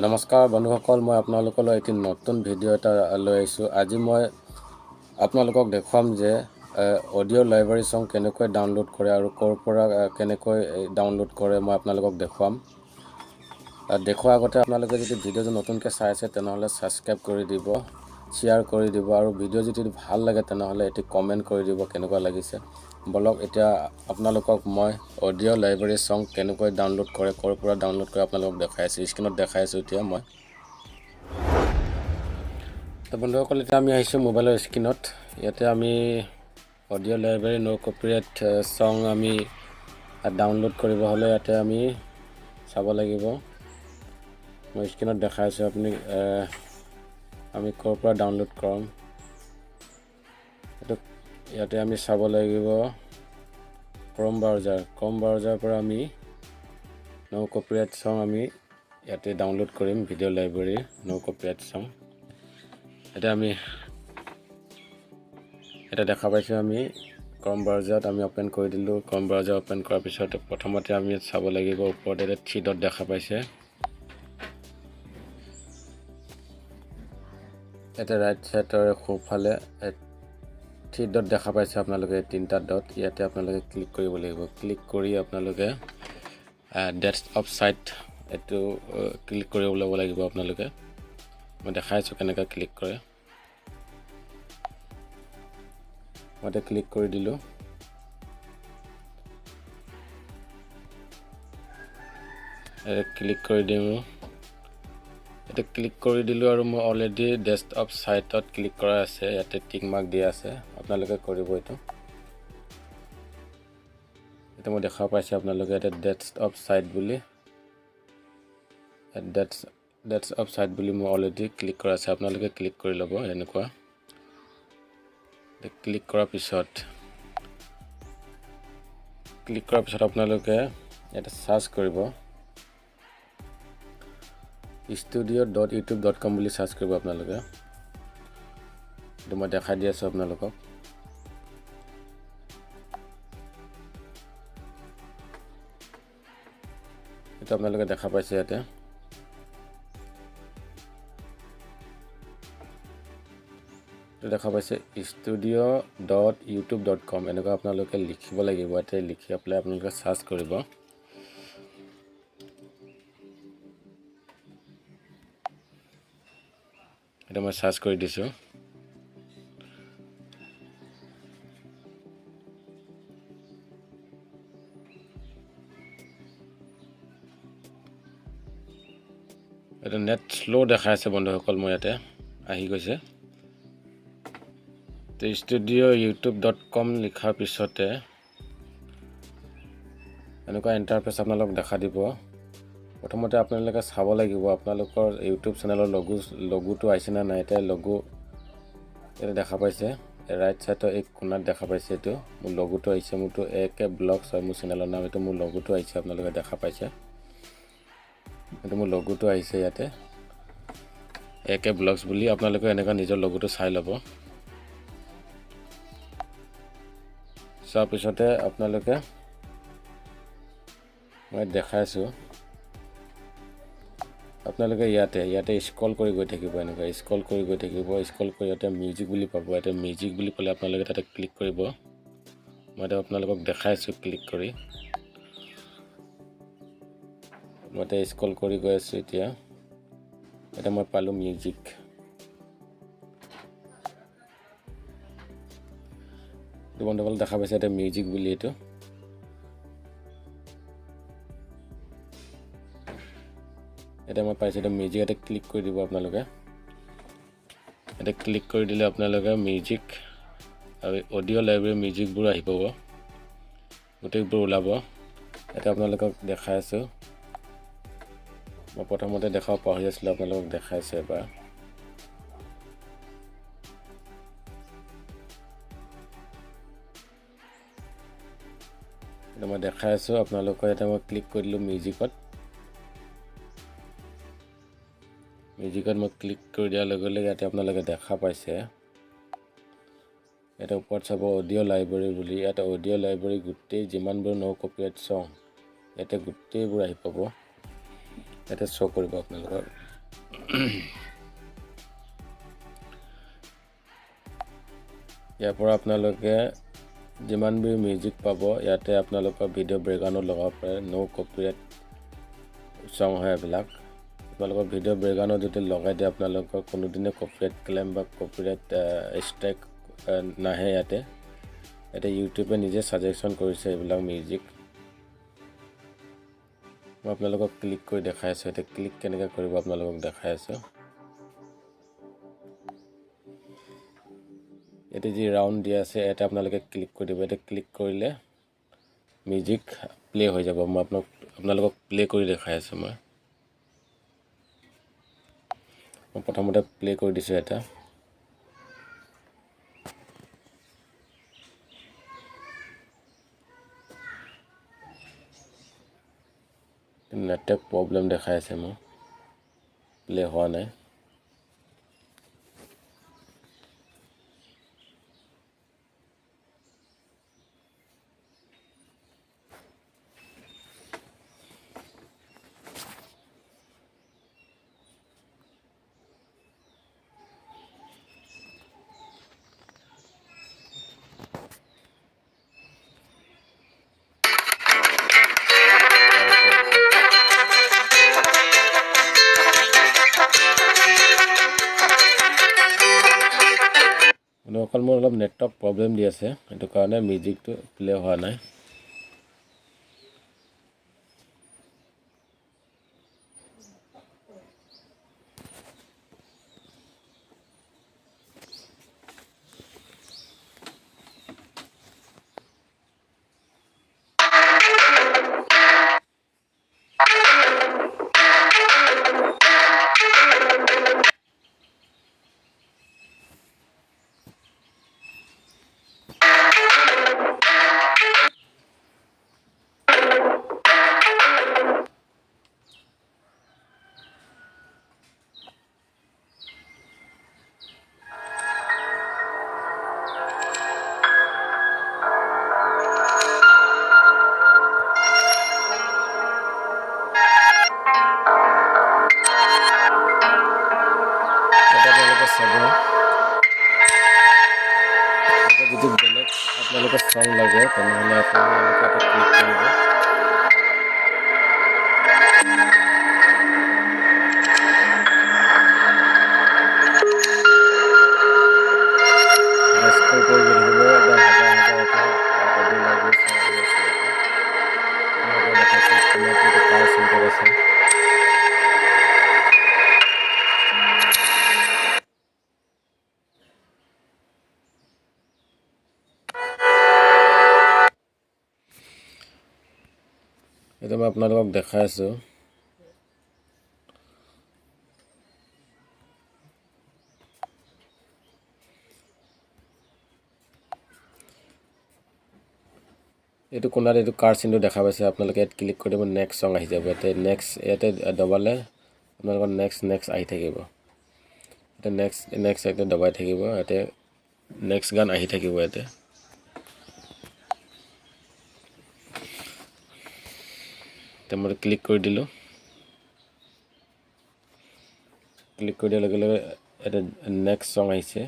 নমস্কাৰ বন্ধুসকল, মই আপোনালোকলৈ এটি নতুন ভিডিঅ' এটা লৈ আহিছোঁ। আজি মই আপোনালোকক দেখুৱাম যে অডিঅ' লাইব্ৰেৰী সং কেনেকৈ ডাউনলোড কৰে আৰু ক'ৰ পৰা কেনেকৈ ডাউনলোড কৰে মই আপোনালোকক দেখুৱাম। দেখুৱাৰ আগতে আপোনালোকে যদি ভিডিঅ'টো নতুনকৈ চাই আছে তেনেহ'লে ছাবস্ক্ৰাইব কৰি দিব, শ্বেয়াৰ কৰি দিব আৰু ভিডিঅ' যদি ভাল লাগে তেনেহ'লে এটি কমেণ্ট কৰি দিব কেনেকুৱা লাগিছে। বলক এতিয়া আপোনালোকক মই অডিঅ' লাইব্ৰেৰী সং কেনেকৈ ডাউনলোড কৰে, ক'ৰ পৰা ডাউনলোড কৰে আপোনালোকক দেখাই আছোঁ। স্ক্ৰীনত দেখাই আছোঁ এতিয়া মই। তো বন্ধুসকল, এতিয়া আমি আহিছোঁ মোবাইলৰ স্ক্ৰীনত। ইয়াতে আমি অডিঅ' লাইব্ৰেৰী ন' কপিৰাইট সং আমি ডাউনলোড কৰিব হ'লে ইয়াতে আমি চাব লাগিব। মই স্ক্ৰীনত দেখাই আছোঁ আমি ক'ৰ পৰা ডাউনলোড কৰাম এইটো। ইয়াতে আমি চাব লাগিব ক্ৰম ব্ৰাউজাৰ পৰা আমি ন' কপিৰাইট সং আমি ইয়াতে ডাউনলোড কৰিম। ভিডিঅ' লাইব্ৰেৰী ন' কপিৰাইট সং এটা দেখা পাইছোঁ। আমি ক্ৰম ব্ৰাউজাৰত আমি অপেন কৰি দিলোঁ। ক্ৰম ব্ৰাউজাৰ অপেন কৰাৰ পিছত প্ৰথমতে আমি চাব লাগিব ওপৰত এটা 3 ডট দেখা পাইছে। এটা ৰাইট চাইডৰ সোঁফালে 3 ডট দেখা পাইছে আপোনালোকে, 3টা ডট। ইয়াতে আপোনালোকে ক্লিক কৰিব লাগিব। ক্লিক কৰি আপোনালোকে ডেস্কটপ সাইট এইটো ক্লিক কৰিব ল'ব লাগিব আপোনালোকে। মই দেখাই আছোঁ কেনেকৈ ক্লিক কৰে। মই এটা ক্লিক কৰি দিলোঁ। ক্লিক কৰি দিলোঁ আৰু মই অলৰেডি ডেস্কটপ সাইটত ক্লিক কৰা আছে। ইয়াতে টিক মাৰ্ক দিয়া আছে, আপোনালোকে কৰিব এইটো। এটা মই দেখা পাইছে আপোনালোকে এটা ডেস্কটপ সাইট বুলি, ডেস্কটপ সাইট বুলি মই অলৰেডি ক্লিক কৰা আছে। আপোনালোকে ক্লিক কৰি ল'ব এনেকুৱা। ক্লিক কৰাৰ পিছত আপোনালোকে ইয়াতে সাৰ্চ কৰিব studio.youtube.com বুলি সাৰ্চ কৰিব আপোনালোকে। এইটো মই দেখাই দি আছোঁ আপোনালোকক। এইটো আপোনালোকে দেখা পাইছে ইয়াতে। দেখা পাইছে studio.youtube.com এনেকুৱা আপোনালোকে লিখিব লাগিব। ইয়াতে লিখি পেলাই আপোনালোকে সাৰ্চ কৰিব। এটা মই সাৰ্চ কৰি দিছোঁ। এটা নেট শ্ল' দেখাই আছে বন্ধুসকল। মই ইয়াতে আহি গৈছে। তো studio.youtube.com লিখাৰ পিছতে এনেকুৱা ইণ্টাৰফেচ আপোনালোক দেখা দিব। প্ৰথমতে আপোনালোকে চাব লাগিব আপোনালোকৰ ইউটিউব চেনেলৰ লগোটো আহিছে নে নাই। এতিয়া লগো এটা দেখা পাইছে ৰাইট চাইডৰ এক কোণাত দেখা পাইছে। এইটো মোৰ লগোটো আহিছে। মোৰতো AK ব্লগছ হয় মোৰ চেনেলৰ নাম। এইটো মোৰ লগোটো আহিছে, আপোনালোকে দেখা পাইছে। এইটো মোৰ লগোটো আহিছে ইয়াতে AK ব্লগছ বুলি। আপোনালোকে এনেকুৱা নিজৰ লগোটো চাই ল'ব। চোৱাৰ পিছতে আপোনালোকে মই দেখাই আছোঁ। আপোনালোকে ইয়াতে স্ক্ৰল কৰি গৈ থাকিব। এনেকুৱা স্ক্ৰল কৰি গৈ থাকিব। স্ক্ৰল কৰি ইয়াতে মিউজিক বুলি পাব। ইয়াতে মিউজিক বুলি পালে আপোনালোকে তাতে ক্লিক কৰিব। মই আপোনালোকক দেখাই আছোঁ ক্লিক কৰি। মই এতিয়া স্ক্ৰল কৰি গৈ আছোঁ। এতিয়া মই পালোঁ মিউজিক। বন্ধুসকল দেখা পাইছে এটা মিউজিক বুলি। এইটো এতিয়া মই পাইছোঁ এটা মিউজিক। এটা ক্লিক কৰি দিব আপোনালোকে। এটা ক্লিক কৰি দিলে আপোনালোকে মিউজিক আৰু অডিঅ' লাইব্ৰেৰী মিউজিকবোৰ আহি পাব, গোটেইবোৰ ওলাব। এতিয়া আপোনালোকক দেখাই আছোঁ। মই প্ৰথমতে দেখাব পাহৰি আছিলোঁ, আপোনালোকক দেখাইছোঁ এবাৰ। এতিয়া মই দেখাই আছোঁ আপোনালোকক। এতিয়া মই ক্লিক কৰি দিলোঁ মিউজিকত মই ক্লিক কৰি দিয়াৰ লগে লগে ইয়াতে আপোনালোকে দেখা পাইছে ইয়াতে ওপৰত চাব অডিঅ' লাইব্ৰেৰী বুলি। ইয়াতে অডিঅ' লাইব্ৰেৰী গোটেই যিমানবোৰ ন' কপিৰাইট সং ইয়াতে গোটেইবোৰ আহি পাব। ইয়াতে শ্ব' কৰিব আপোনালোকৰ। ইয়াৰ পৰা আপোনালোকে যিমানবোৰ মিউজিক পাব ইয়াতে আপোনালোকৰ ভিডিঅ' বেকগ্ৰাউণ্ডত লগাব পাৰে নো কপিৰাইট সং হয় এইবিলাক আপোনালোকৰ ভিডিঅ' বেকগ্ৰাউণ্ডত যদি লগাই দিয়ে আপোনালোকৰ কোনোদিনে কপিৰাইট ক্লেইম বা কপিৰাইট ষ্ট্ৰাইক নাহে ইয়াতে ইউটিউবে নিজে সাজেশ্যন কৰিছে এইবিলাক মিউজিক মই আপোনালোকক ক্লিক কৰি দেখাই আছোঁ এটা ক্লিক কেনেকৈ কৰিব আপোনালোকক দেখাই আছোঁ এটা যি ৰাউণ্ড দিয়া আছে এটা আপোনালোকে ক্লিক কৰি দিব এটা ক্লিক কৰিলে মিউজিক প্লে হৈ যাব মই আপোনালোকক প্লে কৰি দেখাই আছোঁ মই প্ৰথমতে প্লে কৰি দিছোঁ এটা নেটৱৰ্ক প্ৰব্লেম দেখাই আছে মোৰ প্লে হোৱা নাই অকল মোৰ অলপ নেটৱৰ্ক প্ৰব্লেম দি আছে সেইটো কাৰণে মিউজিকটো প্লে হোৱা নাই যদি বেলেগ আপোনালোকে সং লাগে তেনেহ'লে আপোনালোকে এটা ক্লিক কৰিব স্ক্ৰল কৰি থাকিব একদম হাজাৰ এটা অডিঅ' লাইব্ৰেৰী সং আহি আছে আপোনালোকে দেখাইছে কিমান এইটো কাৰ চেণ্টাৰ আছে এটা মই আপোনালোকক দেখাই আছোঁ এইটো কোনাত এইটো কাৰ চিনটো দেখা পাইছে আপোনালোকে ইয়াত ক্লিক কৰি দিব নেক্সট সং আহি যাব ইয়াতে দবালে আপোনালোকৰ নেক্সট আহি থাকিব এটা নেক্সট ইয়াতে দবাই থাকিব ইয়াতে নেক্সট গান আহি থাকিব ইয়াতে মই ক্লিক কৰি দিলোঁ ক্লিক কৰি দিয়াৰ লগে লগে এটা নেক্সট সং আহিছে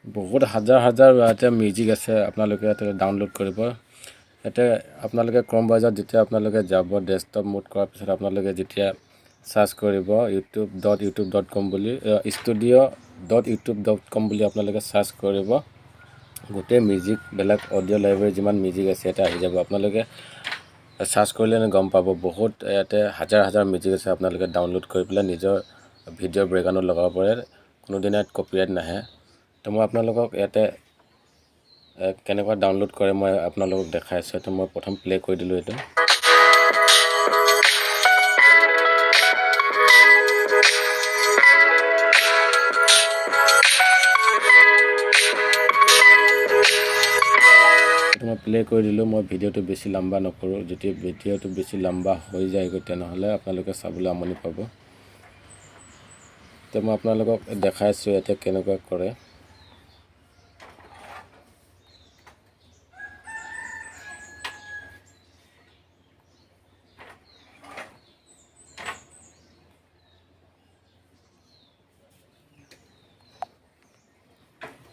বহুত হাজাৰ হাজাৰ ইয়াতে মিউজিক আছে আপোনালোকে ইয়াতে ডাউনলোড কৰিব ইয়াতে আপোনালোকে ক্ৰম ব্ৰাউজাৰত যেতিয়া আপোনালোকে যাব ডেস্কটপ মুড কৰাৰ পিছত আপোনালোকে যেতিয়া সাৰ্চ কৰিব youtube.youtube.com বুলি studio.youtube.com বুলি আপোনালোকে সাৰ্চ কৰিব গোটেই মিউজিক বেলেগ অডিও লাইব্ৰেৰী যিমান মিউজিক আছে এটা আহি যাব আপোনালোকে সাৰ্চ কৰিলে গম পাব বহুত ইয়াতে হাজাৰ হাজাৰ মিউজিক আছে আপোনালোকে ডাউনলোড কৰি পেলাই নিজৰ ভিডিঅ' ব্ৰেকগ্ৰাউণ্ডত লগাব পাৰে কোনোদিন ইয়াত কপিৰাইট নাহে তো মই আপোনালোকক ইয়াতে কেনেকুৱা ডাউনলোড কৰে মই আপোনালোকক দেখাই আছোঁ তো মই প্ৰথম প্লে কৰি দিলোঁ এইটো মই প্লে কৰি দিলোঁ মই ভিডিঅ'টো বেছি লম্বা নকৰোঁ যেতিয়া ভিডিঅ'টো বেছি লম্বা হৈ যায়গৈ তেনেহ'লে আপোনালোকে চাবলৈ আমনি পাব তো মই আপোনালোকক দেখাই আছোঁ ইয়াতে কেনেকুৱা কৰে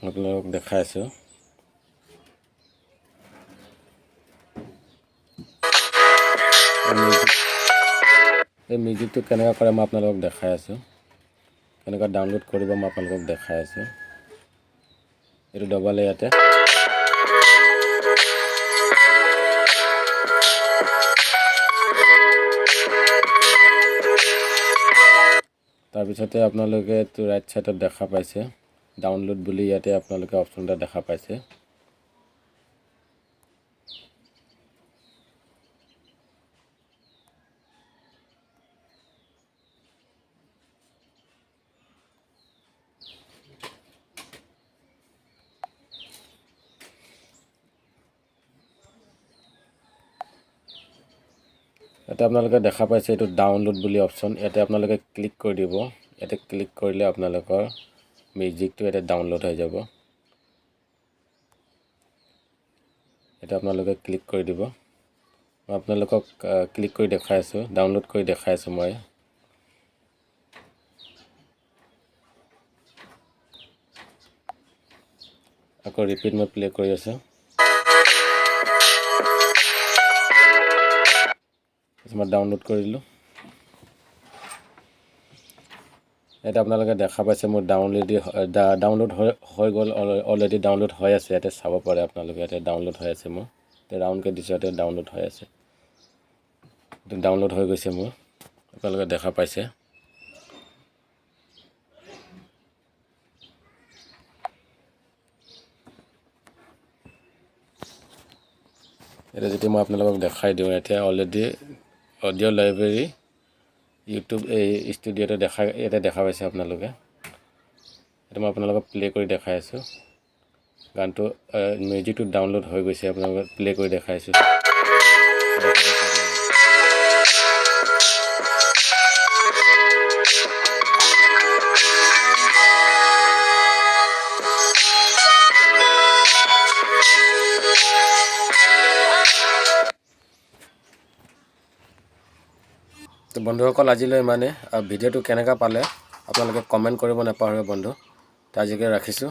আপোনালোকক দেখাই আছোঁ এই মিউজিকটো কেনেকুৱা কৰে মই আপোনালোকক দেখাই আছোঁ কেনেকুৱা ডাউনলোড কৰিব মই আপোনালোকক দেখাই আছোঁ এইটো দবালে ইয়াতে তাৰপিছতে আপোনালোকে এইটো ৰাইট সাইডত দেখা পাইছে ডাউনলোড বুলি ইয়াতে আপোনালোকে অপশ্যন এটা দেখা পাইছে ইয়াতে আপোনালোকে দেখা পাইছে এইটো ডাউনলোড বুলি অপশ্যন ইয়াতে আপোনালোকে ক্লিক কৰি দিব ইয়াতে ক্লিক কৰিলে আপোনালোকৰ মিউজিকটো ইয়াতে ডাউনলোড হৈ যাব এটা আপোনালোকে ক্লিক কৰি দিব মই আপোনালোকক ক্লিক কৰি দেখাই আছোঁ ডাউনলোড কৰি দেখাই আছোঁ মই আকৌ ৰিপিট মই প্লে কৰি আছোঁ মই ডাউনলোড কৰি দিলোঁ এটা আপোনালোকে দেখা পাইছে মোৰ ডাউনলোড হৈ গ'ল অলৰেডি ডাউনলোড হৈ আছে ইয়াতে চাব পাৰে আপোনালোকে ইয়াতে ডাউনলোড হৈ আছে মোৰ ৰাউণ্ডকৈ দিছোঁ ইয়াতে ডাউনলোড হৈ আছে ডাউনলোড হৈ গৈছে মোৰ আপোনালোকে দেখা পাইছে এটা যদি মই আপোনালোকক দেখাই দিওঁ এতিয়া অলৰেডি অডিও লাইব্ৰেৰী ইউটিউব এই ষ্টুডিঅ'তে ইয়াতে দেখা পাইছে আপোনালোকে এটা মই আপোনালোকক প্লে কৰি দেখাই আছোঁ গানটো মিউজিকটো ডাউনলোড হৈ গৈছে আপোনালোকে প্লে কৰি দেখাইছোঁ তো বন্ধুসকল আজিলৈ ইমানে ভিডিঅ'টো কেনেকুৱা পালে আপোনালোকে কমেণ্ট কৰিব নাপাহৰিব বন্ধু তো আজিকে ৰাখিছোঁ